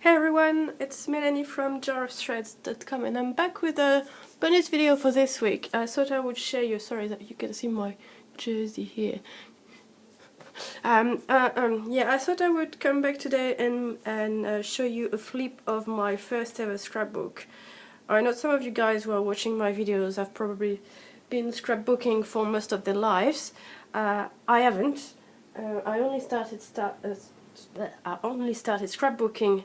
Hey everyone, it's Melanie from jarofthreads.com and I'm back with a bonus video for this week. I thought I would share you, sorry that you can see my jersey here. Yeah, I thought I would come back today and show you a flip of my first ever scrapbook. I know some of you guys who are watching my videos have probably been scrapbooking for most of their lives. I haven't. I only started scrapbooking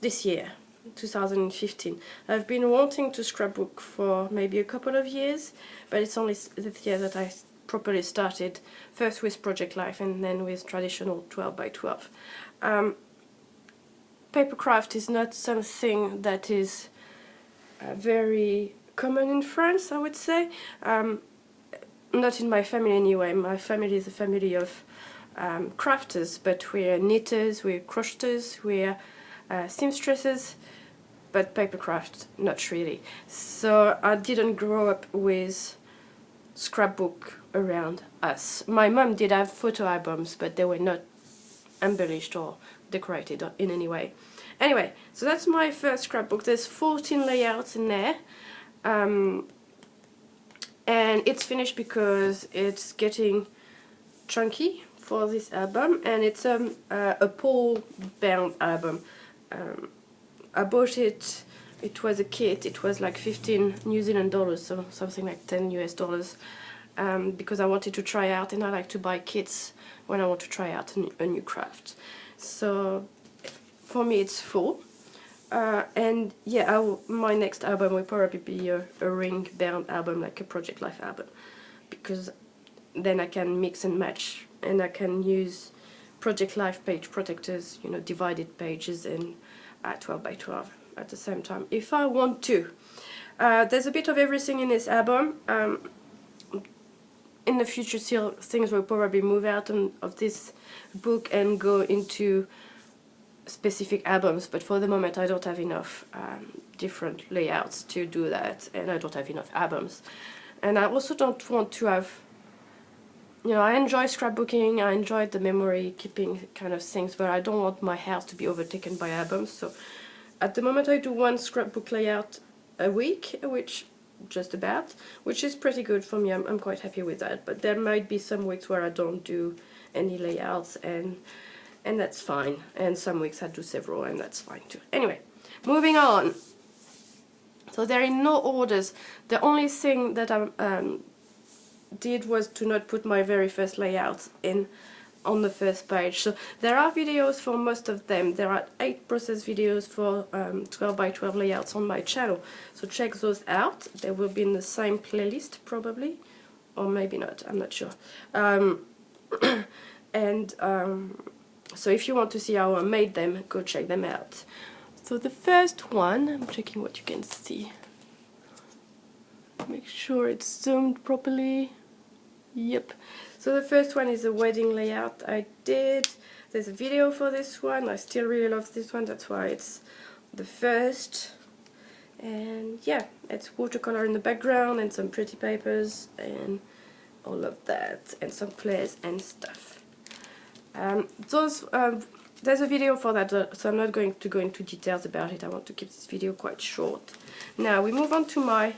this year, 2015. I've been wanting to scrapbook for maybe a couple of years, but it's only this year that I properly started, first with Project Life and then with traditional 12 by 12. Papercraft is not something that is very common in France, I would say. Not in my family anyway. My family is a family of crafters, but we're knitters, we're crocheters, we're seamstresses, but papercraft not really. So I didn't grow up with scrapbook around us. My mum did have photo albums, but they were not embellished or decorated in any way. Anyway, so that's my first scrapbook. There's 14 layouts in there, and it's finished because it's getting chunky for this album, and it's a pole bound album. I bought it, it was a kit, it was like 15 New Zealand dollars, so something like 10 US dollars, because I wanted to try out, and I like to buy kits when I want to try out a new craft. So for me it's full, and yeah, my next album will probably be a ring bound album, like a Project Life album, because then I can mix and match, and I can use Project Life page protectors, you know, divided pages and 12 by 12 at the same time if I want to. There's a bit of everything in this album. In the future, things will probably move out of this book and go into specific albums, but for the moment I don't have enough different layouts to do that, and I don't have enough albums. And I also don't want to have, you know, I enjoy scrapbooking, I enjoy the memory keeping kind of things, but I don't want my house to be overtaken by albums. So at the moment I do one scrapbook layout a week, which is pretty good for me. I'm quite happy with that, but there might be some weeks where I don't do any layouts, and that's fine, and some weeks I do several, and that's fine too. Anyway, moving on. So they're in no orders. The only thing that I did was to not put my very first layouts in on the first page. So there are videos for most of them. There are 8 process videos for 12 by 12 layouts on my channel, so check those out. They will be in the same playlist probably, or maybe not, I'm not sure. So if you want to see how I made them, go check them out. So the first one, I'm checking what you can see. Make sure it's zoomed properly. Yep. So the first one is a wedding layout I did. There's a video for this one. I still really love this one, that's why it's the first. And yeah, it's watercolor in the background and some pretty papers and all of that, and some flares and stuff. There's a video for that, so I'm not going to go into details about it. I want to keep this video quite short. Now we move on to my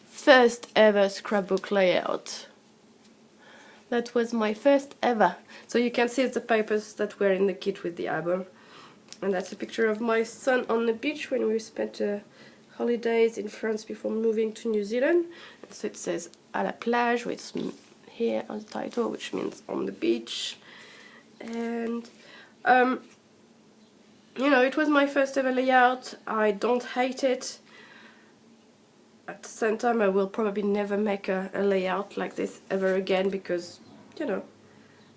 first ever scrapbook layout. That was my first ever. So you can see the papers that were in the kit with the album. And that's a picture of my son on the beach when we spent holidays in France before moving to New Zealand. And so it says à la plage, which is here on the title, which means on the beach. And you know, it was my first ever layout. I don't hate it. At the same time, I will probably never make a layout like this ever again, because, you know,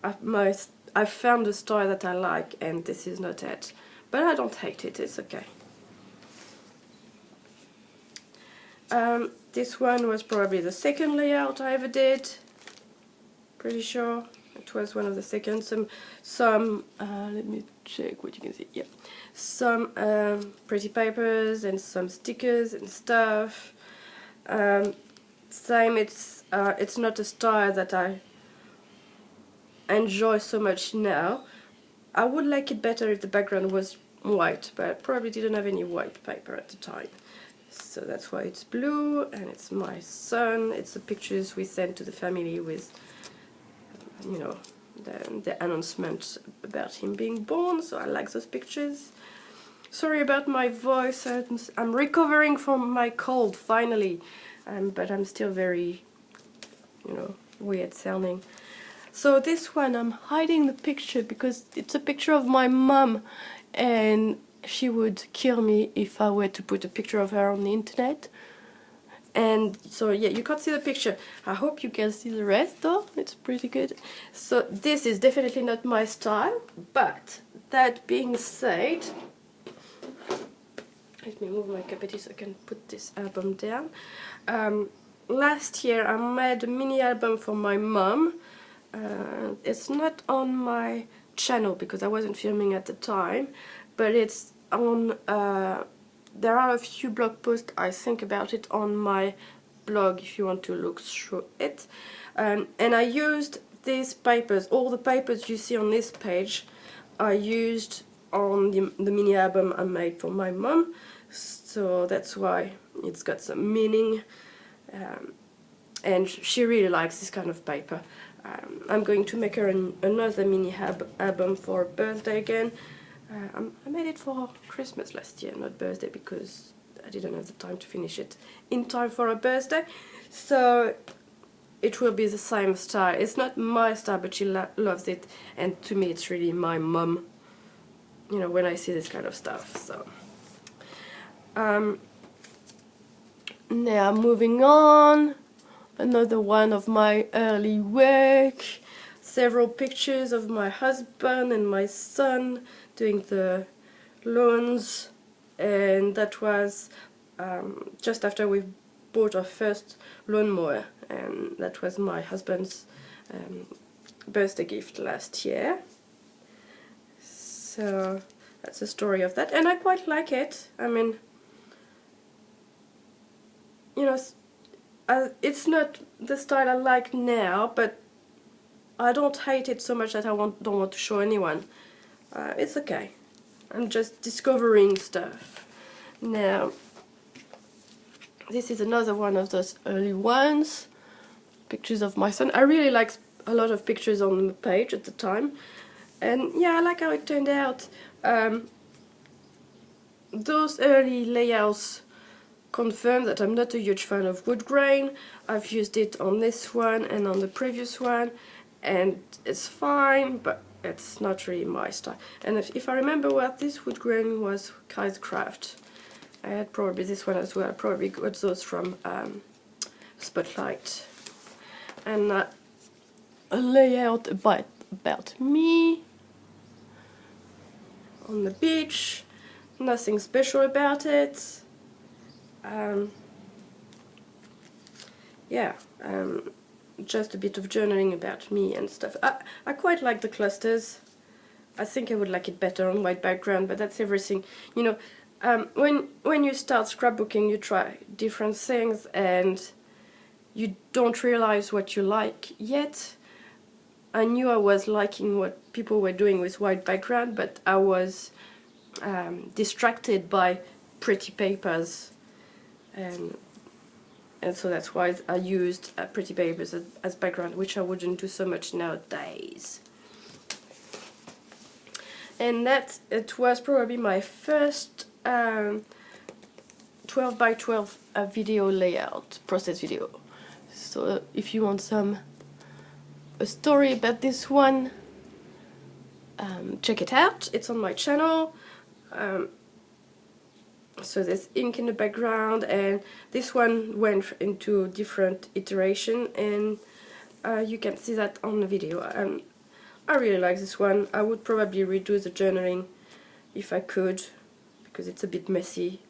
I've found a style that I like, and this is not it. But I don't hate it, it's okay. This one was probably the second layout I ever did. Pretty sure it was one of the second. Let me check what you can see. Yeah, some pretty papers and some stickers and stuff. Same, it's not a style that I enjoy so much now. I would like it better if the background was white, but I probably didn't have any white paper at the time. So that's why it's blue, and it's my son. It's the pictures we sent to the family with, you know, the announcement about him being born, so I like those pictures. Sorry about my voice, I'm recovering from my cold finally, but I'm still very, you know, weird sounding. So this one, I'm hiding the picture because it's a picture of my mum, and she would kill me if I were to put a picture of her on the internet. And so yeah, you can't see the picture. I hope you can see the rest though, it's pretty good. So this is definitely not my style, but that being said, let me move my capacity so I can put this album down. Last year I made a mini album for my mom. It's not on my channel because I wasn't filming at the time, but it's on there are a few blog posts I think about it on my blog if you want to look through it. And I used these papers, all the papers you see on this page I used on the mini album I made for my mom, so that's why it's got some meaning, and she really likes this kind of paper. I'm going to make her another mini album for her birthday again. I made it for Christmas last year, not birthday, because I didn't have the time to finish it in time for her birthday. So it will be the same style. It's not my style, but she loves it, and to me it's really my mum, you know, when I see this kind of stuff. So now moving on, another one of my early work, several pictures of my husband and my son doing the lawns, and that was just after we bought our first lawnmower, and that was my husband's birthday gift last year. So that's the story of that, and I quite like it. I mean, you know, it's not the style I like now, but I don't hate it so much that I don't want to show anyone. It's okay. I'm just discovering stuff. Now, this is another one of those early ones. Pictures of my son. I really liked a lot of pictures on the page at the time. And yeah, I like how it turned out. Those early layouts confirm that I'm not a huge fan of wood grain. I've used it on this one and on the previous one, and it's fine, but it's not really my style. And if I remember well, this wood grain was Kai's Craft. I had probably this one as well. I probably got those from Spotlight. And a layout about me on the beach. Nothing special about it. Yeah, just a bit of journaling about me and stuff. I quite like the clusters. I think I would like it better on white background, but that's everything. You know, when you start scrapbooking, you try different things and you don't realize what you like yet. I knew I was liking what people were doing with white background, but I was distracted by pretty papers, and so that's why I used pretty papers as background, which I wouldn't do so much nowadays. And that it was probably my first 12 by 12 video layout, process video. So if you want a story about this one, check it out. It's on my channel. So there's ink in the background, and this one went into different iteration, and you can see that on the video. I really like this one. I would probably redo the journaling if I could, because it's a bit messy.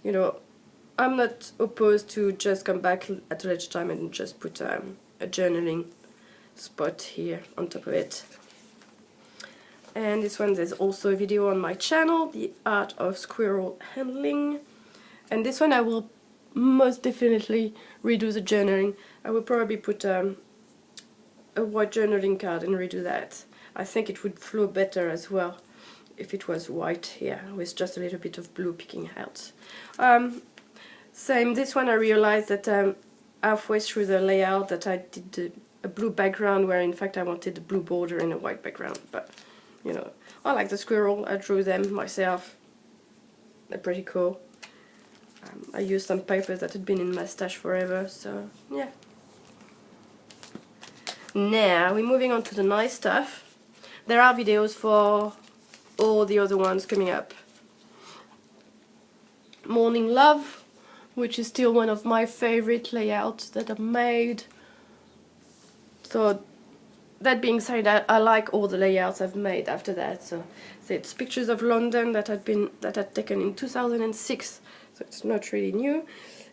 You know, I'm not opposed to just come back at a later time and just put a journaling spot here on top of it. And this one, there's also a video on my channel, The Art of Squirrel Handling. And this one I will most definitely redo the journaling. I will probably put a white journaling card and redo that. I think it would flow better as well if it was white here with just a little bit of blue peeking out. Same, this one I realized that halfway through the layout that I did a blue background where in fact I wanted a blue border and a white background, but you know, I like the squirrel, I drew them myself, they're pretty cool. I used some papers that had been in my stash forever, so yeah. Now we're moving on to the nice stuff. There are videos for all the other ones coming up. Morning Love, which is still one of my favorite layouts that I've made. So that being said, I like all the layouts I've made after that. So it's pictures of London that I'd taken in 2006. So it's not really new,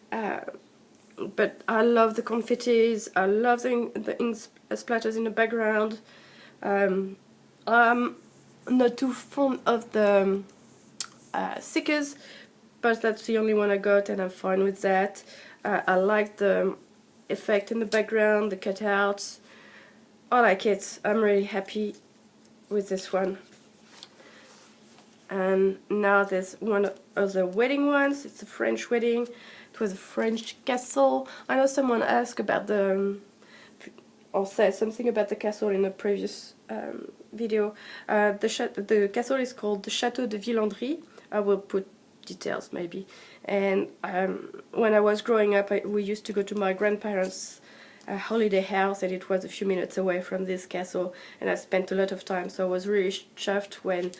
but I love the confettis. I love the ink splatters in the background. I'm not too fond of the stickers, but that's the only one I got, and I'm fine with that. I like the effect in the background, the cutouts. I like it. I'm really happy with this one. And now there's one of the wedding ones. It's a French wedding. It was a French castle. I know someone asked about or said something about the castle in a previous video. The castle is called the Château de Villandry. I will put details maybe. And when I was growing up, we used to go to my grandparents' holiday house, and it was a few minutes away from this castle, and I spent a lot of time, so I was really chuffed when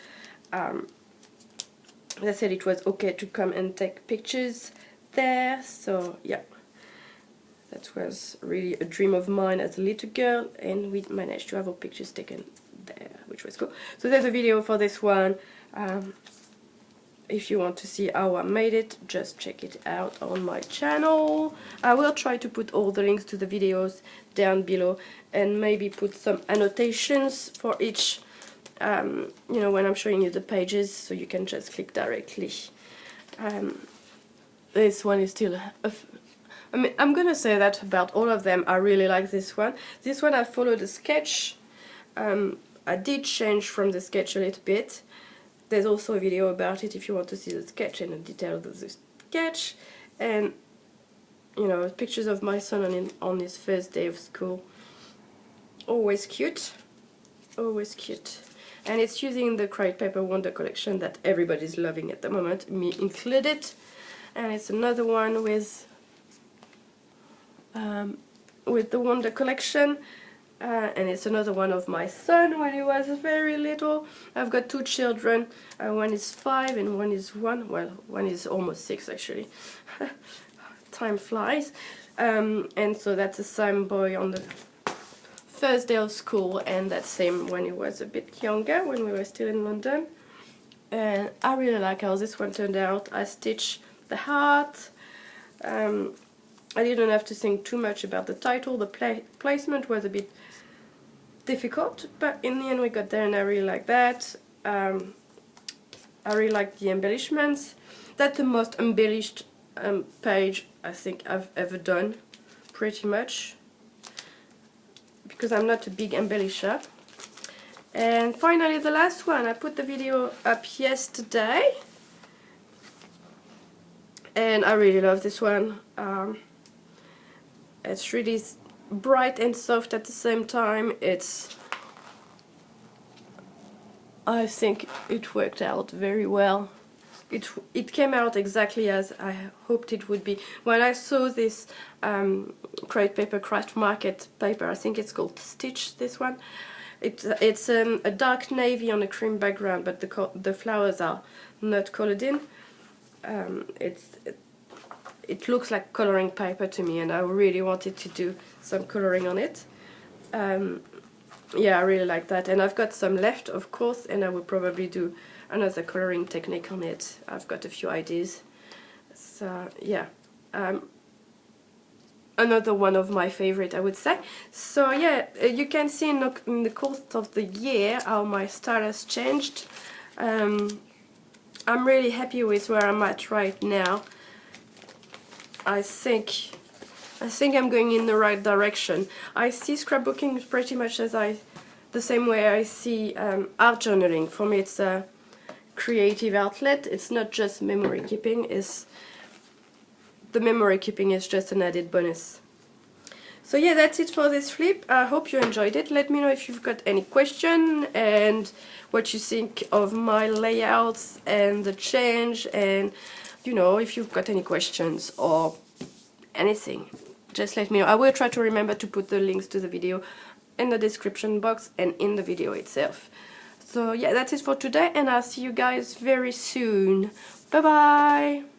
they said it was okay to come and take pictures there. So yeah, that was really a dream of mine as a little girl, and we managed to have our pictures taken there, which was cool. So there's a video for this one. If you want to see how I made it, just check it out on my channel. I will try to put all the links to the videos down below, and maybe put some annotations for each, you know, when I'm showing you the pages, so you can just click directly. This one is still I mean, I'm gonna say that about all of them. I really like this one. This one I followed a sketch. I did change from the sketch a little bit. There's also a video about it if you want to see the sketch and the details of the sketch. And, you know, pictures of my son on his first day of school. Always cute. Always cute. And it's using the Crate Paper Wonder collection that everybody's loving at the moment, me included. And it's another one with the Wonder collection. And it's another one of my son when he was very little. I've got two children. One is 5 and one is 1. Well, one is almost 6 actually. Time flies. And so that's the same boy on the first day of school, and that same when he was a bit younger, when we were still in London. And I really like how this one turned out. I stitched the heart. I didn't have to think too much about the title. The placement was a bit difficult, but in the end we got there, and I really like that. I really like the embellishments. That's the most embellished page I think I've ever done, pretty much, because I'm not a big embellisher. And finally the last one, I put the video up yesterday, and I really love this one. It's really bright and soft at the same time. I think it worked out very well. It came out exactly as I hoped it would be. When I saw this Crate Paper Craft Market paper, I think it's called Stitch, this one. It's a dark navy on a cream background, but the flowers are not colored in. It looks like coloring paper to me, and I really wanted to do some coloring on it. Yeah, I really like that, and I've got some left, of course, and I will probably do another coloring technique on it. I've got a few ideas. So yeah, another one of my favorite, I would say. So yeah, you can see in the course of the year how my style has changed. I'm really happy with where I'm at right now. I think I'm going in the right direction. I see scrapbooking pretty much as I the same way I see art journaling. For me it's a creative outlet. It's not just memory keeping, the memory keeping is just an added bonus. So yeah, that's it for this flip. I hope you enjoyed it. Let me know if you've got any question and what you think of my layouts and the change, and you know, if you've got any questions or anything, just let me know. I will try to remember to put the links to the video in the description box and in the video itself. So yeah, that's it for today, and I'll see you guys very soon. Bye bye!